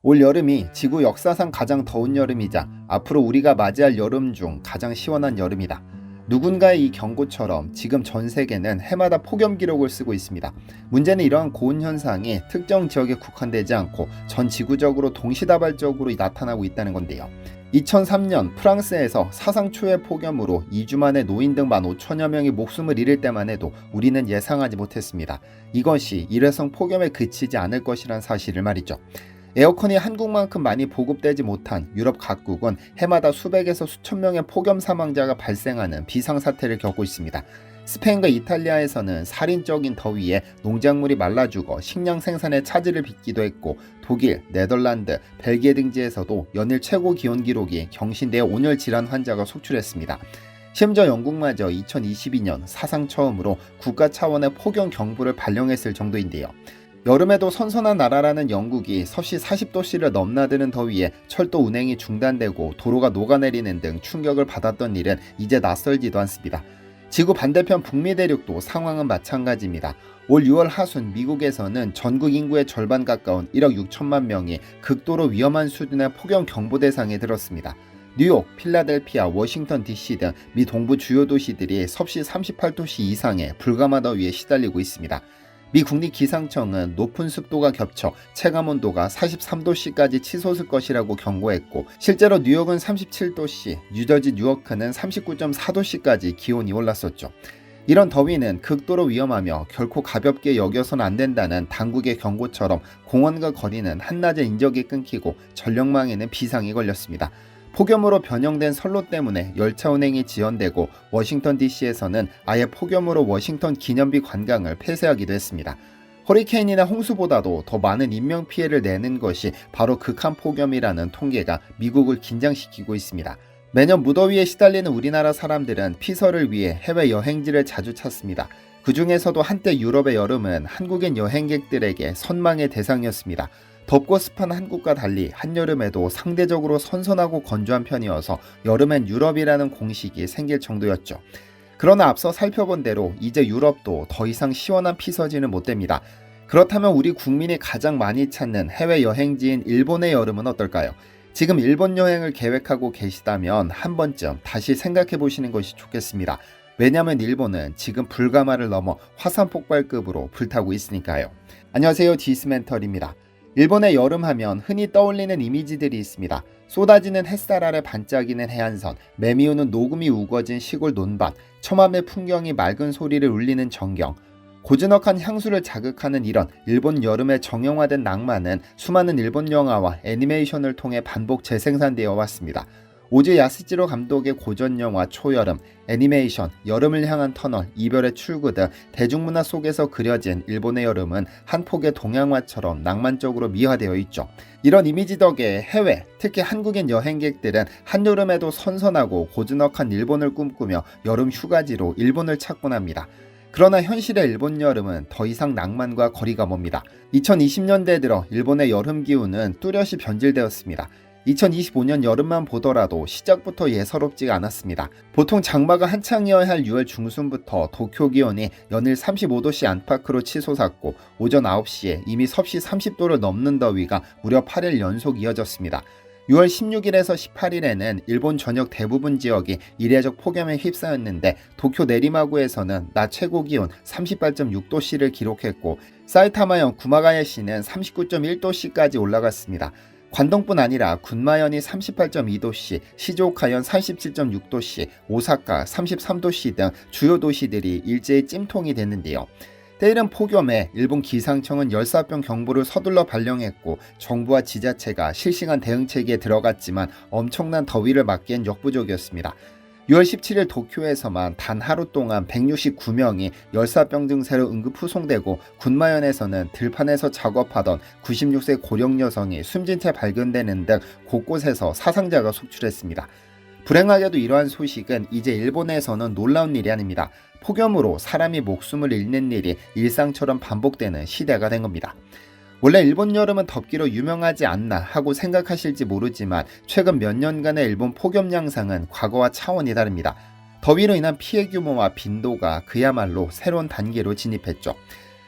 올 여름이 지구 역사상 가장 더운 여름이자 앞으로 우리가 맞이할 여름 중 가장 시원한 여름이다. 누군가의 이 경고처럼 지금 전 세계는 해마다 폭염 기록을 쓰고 있습니다. 문제는 이러한 고온 현상이 특정 지역에 국한되지 않고 전 지구적으로 동시다발적으로 나타나고 있다는 건데요. 2003년 프랑스에서 사상 초의 폭염으로 2주 만에 노인 등 15,000여 명이 목숨을 잃을 때만 해도 우리는 예상하지 못했습니다. 이것이 일회성 폭염에 그치지 않을 것이란 사실을 말이죠. 에어컨이 한국만큼 많이 보급되지 못한 유럽 각국은 해마다 수백에서 수천 명의 폭염 사망자가 발생하는 비상사태를 겪고 있습니다. 스페인과 이탈리아에서는 살인적인 더위에 농작물이 말라 죽어 식량 생산에 차질을 빚기도 했고, 독일, 네덜란드, 벨기에 등지에서도 연일 최고 기온 기록이 경신되어 온열 질환 환자가 속출했습니다. 심지어 영국마저 2022년 사상 처음으로 국가 차원의 폭염 경보를 발령했을 정도인데요. 여름에도 선선한 나라라는 영국이 섭씨 40도씨를 넘나드는 더위에 철도 운행이 중단되고 도로가 녹아내리는 등 충격을 받았던 일은 이제 낯설지도 않습니다. 지구 반대편 북미 대륙도 상황은 마찬가지입니다. 올 6월 하순 미국에서는 전국 인구의 절반 가까운 1억 6천만 명이 극도로 위험한 수준의 폭염 경보 대상에 들었습니다. 뉴욕, 필라델피아, 워싱턴 DC 등 미 동부 주요 도시들이 섭씨 38도씨 이상의 불가마 더위에 시달리고 있습니다. 미 국립기상청은 높은 습도가 겹쳐 체감온도가 43도씨까지 치솟을 것이라고 경고했고, 실제로 뉴욕은 37도씨, 뉴저지 뉴워크는 39.4도씨까지 기온이 올랐었죠. 이런 더위는 극도로 위험하며 결코 가볍게 여겨서는 안 된다는 당국의 경고처럼 공원과 거리는 한낮에 인적이 끊기고 전력망에는 비상이 걸렸습니다. 폭염으로 변형된 선로 때문에 열차 운행이 지연되고, 워싱턴 DC에서는 아예 폭염으로 워싱턴 기념비 관광을 폐쇄하기도 했습니다. 허리케인이나 홍수보다도 더 많은 인명피해를 내는 것이 바로 극한 폭염이라는 통계가 미국을 긴장시키고 있습니다. 매년 무더위에 시달리는 우리나라 사람들은 피서를 위해 해외 여행지를 자주 찾습니다. 그 중에서도 한때 유럽의 여름은 한국인 여행객들에게 선망의 대상이었습니다. 덥고 습한 한국과 달리 한여름에도 상대적으로 선선하고 건조한 편이어서 여름엔 유럽이라는 공식이 생길 정도였죠. 그러나 앞서 살펴본 대로 이제 유럽도 더 이상 시원한 피서지는 못 됩니다. 그렇다면 우리 국민이 가장 많이 찾는 해외 여행지인 일본의 여름은 어떨까요? 지금 일본 여행을 계획하고 계시다면 한 번쯤 다시 생각해 보시는 것이 좋겠습니다. 왜냐하면 일본은 지금 불가마를 넘어 화산 폭발급으로 불타고 있으니까요. 안녕하세요, 지스멘털입니다. 일본의 여름하면 흔히 떠올리는 이미지들이 있습니다. 쏟아지는 햇살 아래 반짝이는 해안선, 매미우는 녹음이 우거진 시골 논밭, 처맘의 풍경이 맑은 소리를 울리는 전경, 고즈넉한 향수를 자극하는 이런 일본 여름의 정형화된 낭만은 수많은 일본 영화와 애니메이션을 통해 반복 재생산되어 왔습니다. 오즈 야스지로 감독의 고전영화 초여름, 애니메이션, 여름을 향한 터널, 이별의 출구 등 대중문화 속에서 그려진 일본의 여름은 한 폭의 동양화처럼 낭만적으로 미화되어 있죠. 이런 이미지 덕에 해외, 특히 한국인 여행객들은 한여름에도 선선하고 고즈넉한 일본을 꿈꾸며 여름 휴가지로 일본을 찾곤 합니다. 그러나 현실의 일본 여름은 더 이상 낭만과 거리가 멉니다. 2020년대 들어 일본의 여름 기후는 뚜렷이 변질되었습니다. 2025년 여름만 보더라도 시작부터 예사롭지가 않았습니다. 보통 장마가 한창이어야 할 6월 중순부터 도쿄 기온이 연일 35도씨 안팎으로 치솟았고, 오전 9시에 이미 섭씨 30도를 넘는 더위가 무려 8일 연속 이어졌습니다. 6월 16일에서 18일에는 일본 전역 대부분 지역이 이례적 폭염에 휩싸였는데, 도쿄 내리마구에서는 낮 최고 기온 38.6도씨를 기록했고, 사이타마현 구마가야시는 39.1도씨까지 올라갔습니다. 관동뿐 아니라 군마현이 38.2도씨, 시즈오카현 37.6도씨, 오사카 33도씨 등 주요 도시들이 일제히 찜통이 됐는데요. 때이른 폭염에 일본 기상청은 열사병 경보를 서둘러 발령했고, 정부와 지자체가 실시간 대응체계에 들어갔지만 엄청난 더위를 막기엔 역부족이었습니다. 6월 17일 도쿄에서만 단 하루 동안 169명이 열사병 증세로 응급 후송되고, 군마현에서는 들판에서 작업하던 96세 고령 여성이 숨진 채 발견되는 등 곳곳에서 사상자가 속출했습니다. 불행하게도 이러한 소식은 이제 일본에서는 놀라운 일이 아닙니다. 폭염으로 사람이 목숨을 잃는 일이 일상처럼 반복되는 시대가 된 겁니다. 원래 일본 여름은 덥기로 유명하지 않나 하고 생각하실지 모르지만, 최근 몇 년간의 일본 폭염 양상은 과거와 차원이 다릅니다. 더위로 인한 피해 규모와 빈도가 그야말로 새로운 단계로 진입했죠.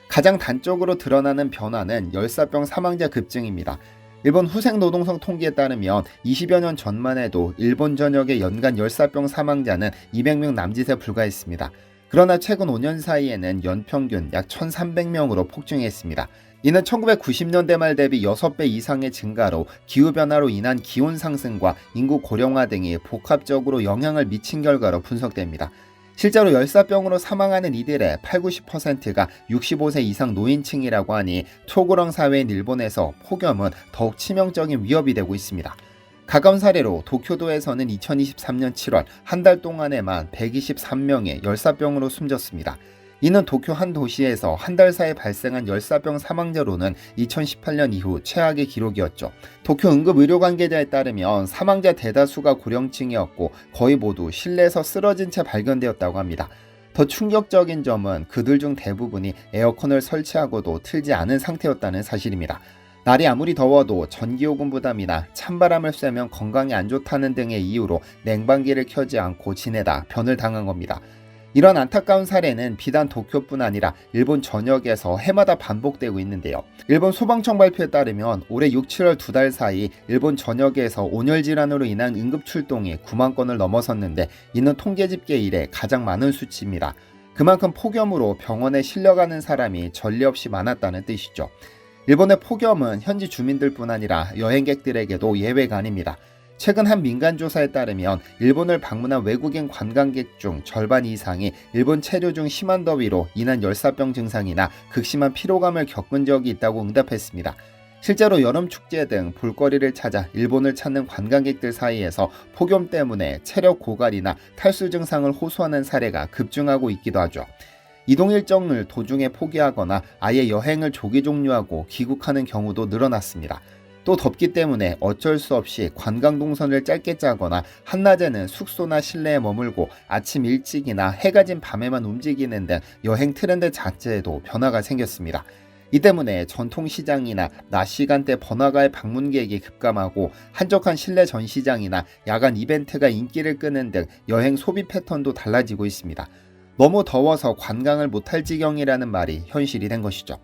가장 단적으로 드러나는 변화는 열사병 사망자 급증입니다. 일본 후생노동성 통계에 따르면 20여 년 전만 해도 일본 전역의 연간 열사병 사망자는 200명 남짓에 불과했습니다. 그러나 최근 5년 사이에는 연평균 약 1,300명으로 폭증했습니다. 이는 1990년대 말 대비 6배 이상의 증가로 기후변화로 인한 기온 상승과 인구 고령화 등이 복합적으로 영향을 미친 결과로 분석됩니다. 실제로 열사병으로 사망하는 이들의 80~90%가 65세 이상 노인층이라고 하니 초고령 사회인 일본에서 폭염은 더욱 치명적인 위협이 되고 있습니다. 가까운 사례로 도쿄도에서는 2023년 7월 한 달 동안에만 123명의 열사병으로 숨졌습니다. 이는 도쿄 한 도시에서 한 달 사이에 발생한 열사병 사망자로는 2018년 이후 최악의 기록이었죠. 도쿄 응급의료 관계자에 따르면 사망자 대다수가 고령층이었고 거의 모두 실내에서 쓰러진 채 발견되었다고 합니다. 더 충격적인 점은 그들 중 대부분이 에어컨을 설치하고도 틀지 않은 상태였다는 사실입니다. 날이 아무리 더워도 전기요금 부담이나 찬바람을 쐬면 건강에 안 좋다는 등의 이유로 냉방기를 켜지 않고 지내다 변을 당한 겁니다. 이런 안타까운 사례는 비단 도쿄뿐 아니라 일본 전역에서 해마다 반복되고 있는데요. 일본 소방청 발표에 따르면 올해 6, 7월 2달 사이 일본 전역에서 온열 질환으로 인한 응급 출동이 9만 건을 넘어섰는데 이는 통계 집계 이래 가장 많은 수치입니다. 그만큼 폭염으로 병원에 실려가는 사람이 전례 없이 많았다는 뜻이죠. 일본의 폭염은 현지 주민들뿐 아니라 여행객들에게도 예외가 아닙니다. 최근 한 민간조사에 따르면 일본을 방문한 외국인 관광객 중 절반 이상이 일본 체류 중 심한 더위로 인한 열사병 증상이나 극심한 피로감을 겪은 적이 있다고 응답했습니다. 실제로 여름축제 등 볼거리를 찾아 일본을 찾는 관광객들 사이에서 폭염 때문에 체력 고갈이나 탈수 증상을 호소하는 사례가 급증하고 있기도 하죠. 이동 일정을 도중에 포기하거나 아예 여행을 조기 종료하고 귀국하는 경우도 늘어났습니다. 또 덥기 때문에 어쩔 수 없이 관광 동선을 짧게 짜거나 한낮에는 숙소나 실내에 머물고 아침 일찍이나 해가 진 밤에만 움직이는 등 여행 트렌드 자체에도 변화가 생겼습니다. 이 때문에 전통시장이나 낮 시간대 번화가의 방문객이 급감하고 한적한 실내 전시장이나 야간 이벤트가 인기를 끄는 등 여행 소비 패턴도 달라지고 있습니다. 너무 더워서 관광을 못할 지경이라는 말이 현실이 된 것이죠.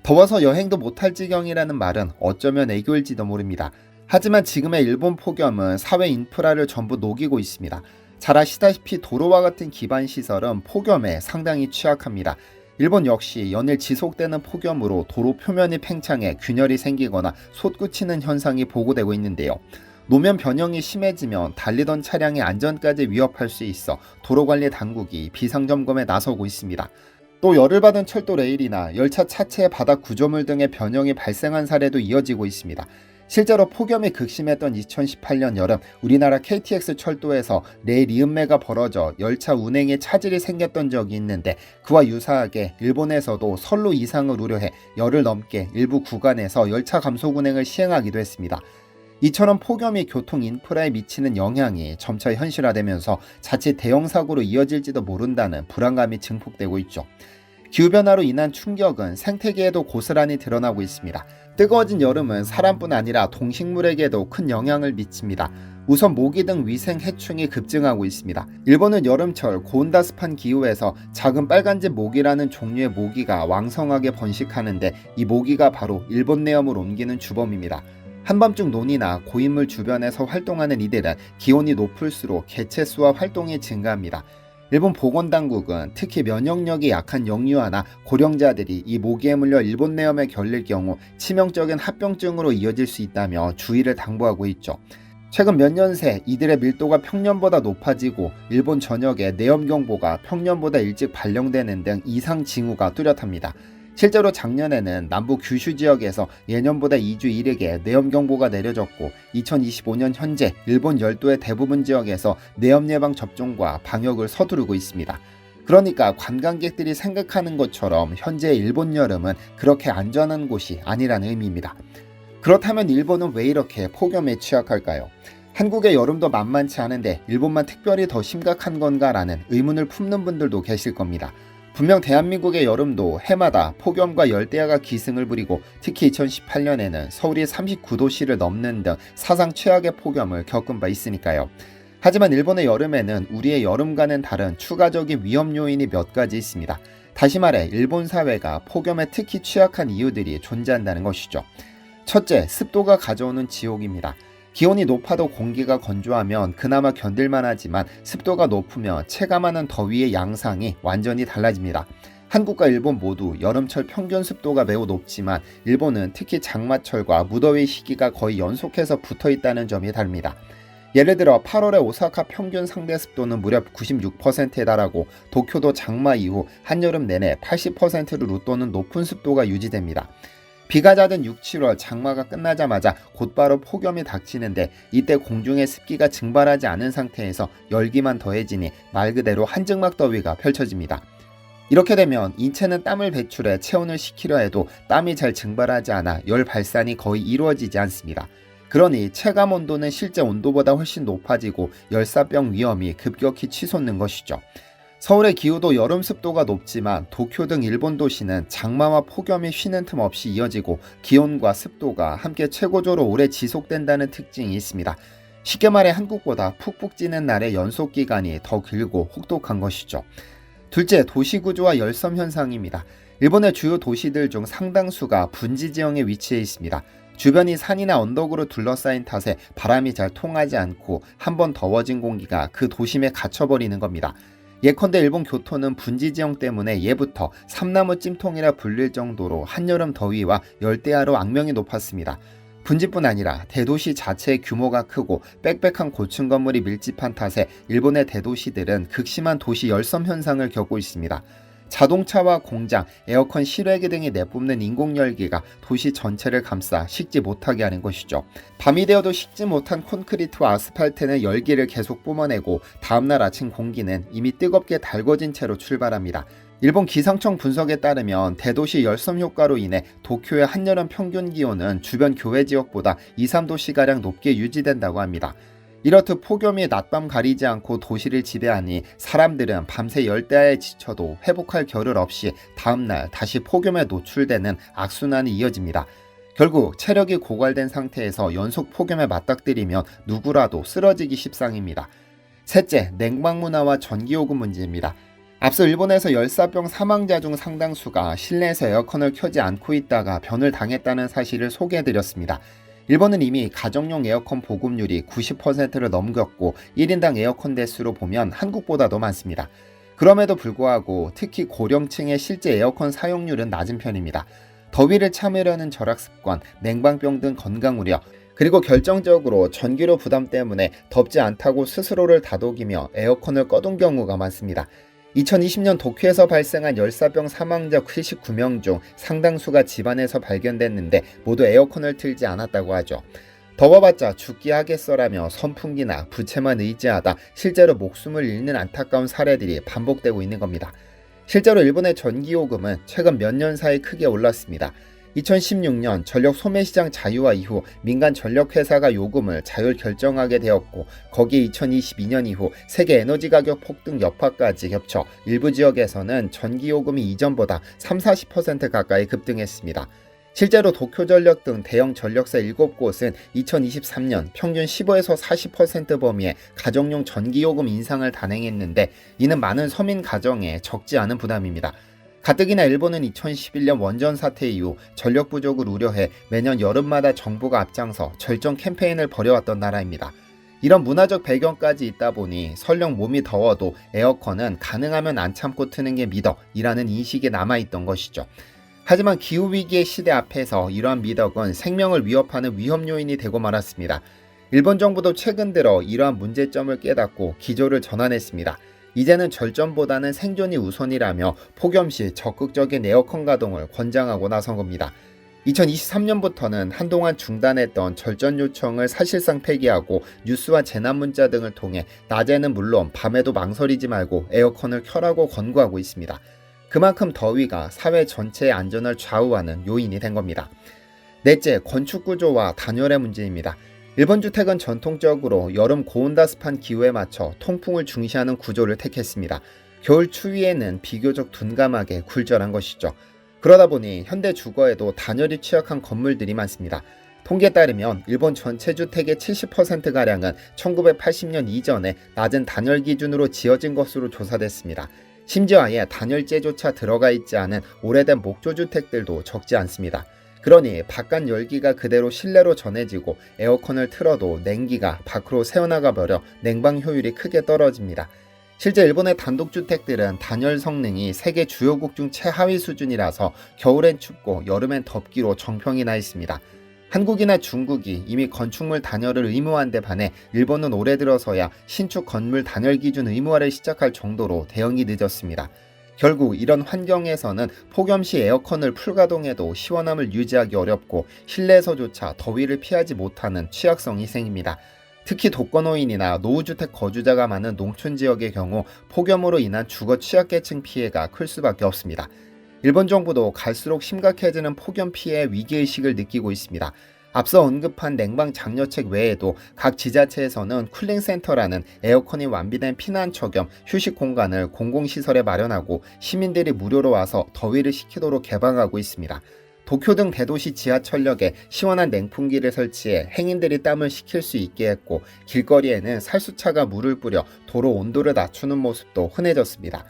더워서 여행도 못할 지경이라는 말은 어쩌면 애교일지도 모릅니다. 하지만 지금의 일본 폭염은 사회 인프라를 전부 녹이고 있습니다. 잘 아시다시피 도로와 같은 기반 시설은 폭염에 상당히 취약합니다. 일본 역시 연일 지속되는 폭염으로 도로 표면이 팽창해 균열이 생기거나 솟구치는 현상이 보고되고 있는데요. 노면 변형이 심해지면 달리던 차량의 안전까지 위협할 수 있어 도로관리 당국이 비상점검에 나서고 있습니다. 또 열을 받은 철도 레일이나 열차 차체의 바닥 구조물 등의 변형이 발생한 사례도 이어지고 있습니다. 실제로 폭염이 극심했던 2018년 여름 우리나라 KTX 철도에서 레일 이음매가 벌어져 열차 운행에 차질이 생겼던 적이 있는데 그와 유사하게 일본에서도 선로 이상을 우려해 열흘 넘게 일부 구간에서 열차 감속 운행을 시행하기도 했습니다. 이처럼 폭염이 교통 인프라에 미치는 영향이 점차 현실화되면서 자칫 대형 사고로 이어질지도 모른다는 불안감이 증폭되고 있죠. 기후변화로 인한 충격은 생태계에도 고스란히 드러나고 있습니다. 뜨거워진 여름은 사람뿐 아니라 동식물에게도 큰 영향을 미칩니다. 우선 모기 등 위생 해충이 급증하고 있습니다. 일본은 여름철 고온다습한 기후에서 작은 빨간집 모기라는 종류의 모기가 왕성하게 번식하는데 이 모기가 바로 일본 내염을 옮기는 주범입니다. 한밤중 논이나 고인물 주변에서 활동하는 이들은 기온이 높을수록 개체수와 활동이 증가합니다. 일본 보건당국은 특히 면역력이 약한 영유아나 고령자들이 이 모기에 물려 일본 내염에 걸릴 경우 치명적인 합병증으로 이어질 수 있다며 주의를 당부하고 있죠. 최근 몇 년 새 이들의 밀도가 평년보다 높아지고 일본 전역에 내염경보가 평년보다 일찍 발령되는 등 이상 징후가 뚜렷합니다. 실제로 작년에는 남부 규슈 지역에서 예년보다 2주 이르게 내염경보가 내려졌고 2025년 현재 일본 열도의 대부분 지역에서 내염 예방 접종과 방역을 서두르고 있습니다. 그러니까 관광객들이 생각하는 것처럼 현재 일본 여름은 그렇게 안전한 곳이 아니라는 의미입니다. 그렇다면 일본은 왜 이렇게 폭염에 취약할까요? 한국의 여름도 만만치 않은데 일본만 특별히 더 심각한 건가라는 의문을 품는 분들도 계실 겁니다. 분명 대한민국의 여름도 해마다 폭염과 열대야가 기승을 부리고 특히 2018년에는 서울이 39도씨를 넘는 등 사상 최악의 폭염을 겪은 바 있으니까요. 하지만 일본의 여름에는 우리의 여름과는 다른 추가적인 위험 요인이 몇 가지 있습니다. 다시 말해 일본 사회가 폭염에 특히 취약한 이유들이 존재한다는 것이죠. 첫째, 습도가 가져오는 지옥입니다. 기온이 높아도 공기가 건조하면 그나마 견딜만 하지만 습도가 높으면 체감하는 더위의 양상이 완전히 달라집니다. 한국과 일본 모두 여름철 평균 습도가 매우 높지만 일본은 특히 장마철과 무더위 시기가 거의 연속해서 붙어 있다는 점이 다릅니다. 예를 들어 8월의 오사카 평균 상대 습도는 무려 96%에 달하고 도쿄도 장마 이후 한여름 내내 80%를 웃도는 높은 습도가 유지됩니다. 비가 잦은 6, 7월 장마가 끝나자마자 곧바로 폭염이 닥치는데 이때 공중의 습기가 증발하지 않은 상태에서 열기만 더해지니 말 그대로 한증막 더위가 펼쳐집니다. 이렇게 되면 인체는 땀을 배출해 체온을 식히려 해도 땀이 잘 증발하지 않아 열 발산이 거의 이루어지지 않습니다. 그러니 체감 온도는 실제 온도보다 훨씬 높아지고 열사병 위험이 급격히 치솟는 것이죠. 서울의 기후도 여름 습도가 높지만 도쿄 등 일본 도시는 장마와 폭염이 쉬는 틈 없이 이어지고 기온과 습도가 함께 최고조로 오래 지속된다는 특징이 있습니다. 쉽게 말해 한국보다 푹푹 찌는 날의 연속 기간이 더 길고 혹독한 것이죠. 둘째, 도시 구조와 열섬 현상입니다. 일본의 주요 도시들 중 상당수가 분지 지형에 위치해 있습니다. 주변이 산이나 언덕으로 둘러싸인 탓에 바람이 잘 통하지 않고 한번 더워진 공기가 그 도심에 갇혀버리는 겁니다. 예컨대 일본 교토는 분지 지형 때문에 예부터 삼나무 찜통이라 불릴 정도로 한여름 더위와 열대야로 악명이 높았습니다. 분지뿐 아니라 대도시 자체의 규모가 크고 빽빽한 고층 건물이 밀집한 탓에 일본의 대도시들은 극심한 도시 열섬 현상을 겪고 있습니다. 자동차와 공장, 에어컨 실외기 등이 내뿜는 인공열기가 도시 전체를 감싸 식지 못하게 하는 것이죠. 밤이 되어도 식지 못한 콘크리트와 아스팔트는 열기를 계속 뿜어내고 다음날 아침 공기는 이미 뜨겁게 달궈진 채로 출발합니다. 일본 기상청 분석에 따르면 대도시 열섬 효과로 인해 도쿄의 한여름 평균 기온은 주변 교외 지역보다 2, 3도씨가량 높게 유지된다고 합니다. 이렇듯 폭염이 낮밤 가리지 않고 도시를 지배하니 사람들은 밤새 열대야에 지쳐도 회복할 겨를 없이 다음날 다시 폭염에 노출되는 악순환이 이어집니다. 결국 체력이 고갈된 상태에서 연속 폭염에 맞닥뜨리면 누구라도 쓰러지기 십상입니다. 셋째, 냉방 문화와 전기요금 문제입니다. 앞서 일본에서 열사병 사망자 중 상당수가 실내에서 에어컨을 켜지 않고 있다가 변을 당했다는 사실을 소개해드렸습니다. 일본은 이미 가정용 에어컨 보급률이 90%를 넘겼고 1인당 에어컨 대수로 보면 한국보다도 많습니다. 그럼에도 불구하고 특히 고령층의 실제 에어컨 사용률은 낮은 편입니다. 더위를 참으려는 절약 습관, 냉방병 등 건강 우려, 그리고 결정적으로 전기료 부담 때문에 덥지 않다고 스스로를 다독이며 에어컨을 꺼둔 경우가 많습니다. 2020년 도쿄에서 발생한 열사병 사망자 79명 중 상당수가 집안에서 발견됐는데 모두 에어컨을 틀지 않았다고 하죠. 더워봤자 죽기 하겠어라며 선풍기나 부채만 의지하다 실제로 목숨을 잃는 안타까운 사례들이 반복되고 있는 겁니다. 실제로 일본의 전기요금은 최근 몇 년 사이 크게 올랐습니다. 2016년 전력 소매시장 자유화 이후 민간 전력회사가 요금을 자율 결정하게 되었고 거기에 2022년 이후 세계 에너지 가격 폭등 여파까지 겹쳐 일부 지역에서는 전기요금이 이전보다 30-40% 가까이 급등했습니다. 실제로 도쿄전력 등 대형 전력사 7곳은 2023년 평균 15-40% 범위의 가정용 전기요금 인상을 단행했는데 이는 많은 서민 가정에 적지 않은 부담입니다. 가뜩이나 일본은 2011년 원전 사태 이후 전력 부족을 우려해 매년 여름마다 정부가 앞장서 절정 캠페인을 벌여왔던 나라입니다. 이런 문화적 배경까지 있다 보니 설령 몸이 더워도 에어컨은 가능하면 안 참고 트는 게 미덕이라는 인식이 남아있던 것이죠. 하지만 기후위기의 시대 앞에서 이러한 미덕은 생명을 위협하는 위험 요인이 되고 말았습니다. 일본 정부도 최근 들어 이러한 문제점을 깨닫고 기조를 전환했습니다. 이제는 절전보다는 생존이 우선이라며 폭염 시 적극적인 에어컨 가동을 권장하고 나선 겁니다. 2023년부터는 한동안 중단했던 절전 요청을 사실상 폐기하고 뉴스와 재난 문자 등을 통해 낮에는 물론 밤에도 망설이지 말고 에어컨을 켜라고 권고하고 있습니다. 그만큼 더위가 사회 전체의 안전을 좌우하는 요인이 된 겁니다. 넷째, 건축 구조와 단열의 문제입니다. 일본 주택은 전통적으로 여름 고온다습한 기후에 맞춰 통풍을 중시하는 구조를 택했습니다. 겨울 추위에는 비교적 둔감하게 굴절한 것이죠. 그러다 보니 현대 주거에도 단열이 취약한 건물들이 많습니다. 통계에 따르면 일본 전체 주택의 70%가량은 1980년 이전에 낮은 단열 기준으로 지어진 것으로 조사됐습니다. 심지어 아예 단열재조차 들어가 있지 않은 오래된 목조주택들도 적지 않습니다. 그러니 바깥 열기가 그대로 실내로 전해지고 에어컨을 틀어도 냉기가 밖으로 새어나가 버려 냉방 효율이 크게 떨어집니다. 실제 일본의 단독주택들은 단열 성능이 세계 주요국 중 최하위 수준이라서 겨울엔 춥고 여름엔 덥기로 정평이 나 있습니다. 한국이나 중국이 이미 건축물 단열을 의무화한 데 반해 일본은 올해 들어서야 신축 건물 단열 기준 의무화를 시작할 정도로 대응이 늦었습니다. 결국 이런 환경에서는 폭염 시 에어컨을 풀가동해도 시원함을 유지하기 어렵고 실내에서조차 더위를 피하지 못하는 취약성이 생깁니다. 특히 독거노인이나 노후주택 거주자가 많은 농촌 지역의 경우 폭염으로 인한 주거 취약계층 피해가 클 수밖에 없습니다. 일본 정부도 갈수록 심각해지는 폭염 피해 위기의식을 느끼고 있습니다. 앞서 언급한 냉방 장려책 외에도 각 지자체에서는 쿨링센터라는 에어컨이 완비된 피난처 겸 휴식 공간을 공공시설에 마련하고 시민들이 무료로 와서 더위를 식히도록 개방하고 있습니다. 도쿄 등 대도시 지하철역에 시원한 냉풍기를 설치해 행인들이 땀을 식힐 수 있게 했고 길거리에는 살수차가 물을 뿌려 도로 온도를 낮추는 모습도 흔해졌습니다.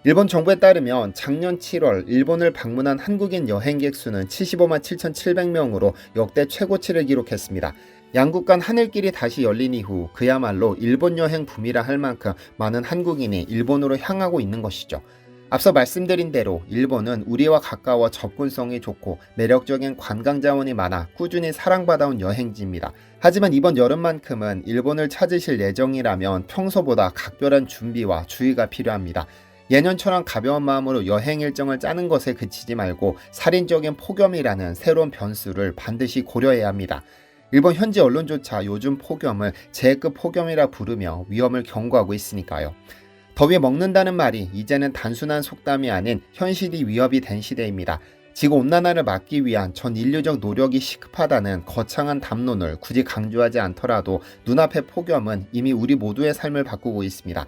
일본 정부에 따르면 작년 7월 일본을 방문한 한국인 여행객 수는 75만 7,700명으로 역대 최고치를 기록했습니다. 양국 간 하늘길이 다시 열린 이후 그야말로 일본 여행 붐이라 할 만큼 많은 한국인이 일본으로 향하고 있는 것이죠. 앞서 말씀드린 대로 일본은 우리와 가까워 접근성이 좋고 매력적인 관광 자원이 많아 꾸준히 사랑받아온 여행지입니다. 하지만 이번 여름만큼은 일본을 찾으실 예정이라면 평소보다 각별한 준비와 주의가 필요합니다. 예년처럼 가벼운 마음으로 여행 일정을 짜는 것에 그치지 말고 살인적인 폭염이라는 새로운 변수를 반드시 고려해야 합니다. 일본 현지 언론조차 요즘 폭염을 제급 폭염이라 부르며 위험을 경고하고 있으니까요. 더위 먹는다는 말이 이제는 단순한 속담이 아닌 현실이 위협이 된 시대입니다. 지구온난화를 막기 위한 전 인류적 노력이 시급하다는 거창한 담론을 굳이 강조하지 않더라도 눈앞의 폭염은 이미 우리 모두의 삶을 바꾸고 있습니다.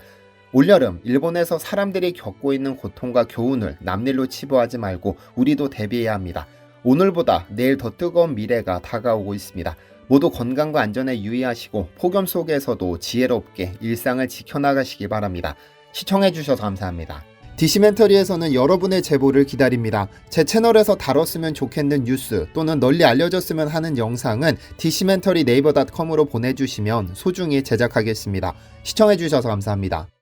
올여름 일본에서 사람들이 겪고 있는 고통과 교훈을 남일로 치부하지 말고 우리도 대비해야 합니다. 오늘보다 내일 더 뜨거운 미래가 다가오고 있습니다. 모두 건강과 안전에 유의하시고 폭염 속에서도 지혜롭게 일상을 지켜나가시기 바랍니다. 시청해주셔서 감사합니다. 디시멘터리에서는 여러분의 제보를 기다립니다. 제 채널에서 다뤘으면 좋겠는 뉴스 또는 널리 알려졌으면 하는 영상은 디시멘터리 네이버.com으로 보내주시면 소중히 제작하겠습니다. 시청해주셔서 감사합니다.